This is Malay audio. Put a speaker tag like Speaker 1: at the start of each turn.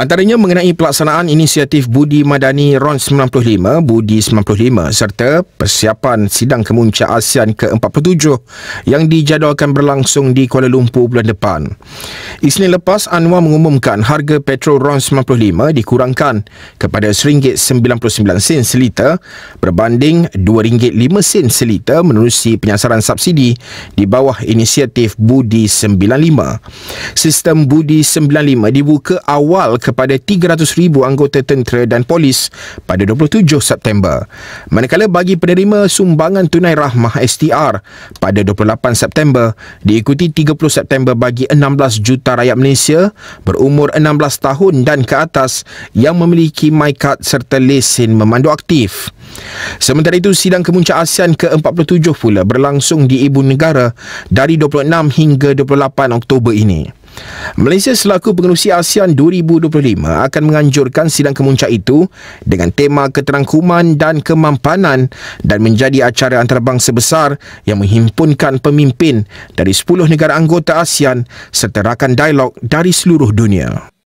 Speaker 1: Antaranya mengenai pelaksanaan inisiatif Budi Madani RON 95, Budi 95 serta persiapan sidang kemuncak ASEAN ke-47 yang dijadualkan berlangsung di Kuala Lumpur bulan depan. Isnin lepas, Anwar mengumumkan harga petrol RON 95 dikurangkan kepada RM1.99 seliter berbanding RM2.05 seliter menerusi penyasaran subsidi di bawah inisiatif Budi 95. Sistem Budi 95 dibuka awal kepada 300,000 anggota tentera dan polis pada 27 September. Manakala bagi penerima sumbangan tunai rahmah STR pada 28 September, diikuti 30 September bagi 16 juta rakyat Malaysia berumur 16 tahun dan ke atas yang memiliki MyKad serta lesen memandu aktif. Sementara itu, sidang kemuncak ASEAN ke-47 pula berlangsung di Ibu Negara dari 26 hingga 28 Oktober ini. Malaysia selaku pengerusi ASEAN 2025 akan menganjurkan sidang kemuncak itu dengan tema keterangkuman dan kemampanan dan menjadi acara antarabangsa besar yang menghimpunkan pemimpin dari 10 negara anggota ASEAN serta rakan dialog dari seluruh dunia.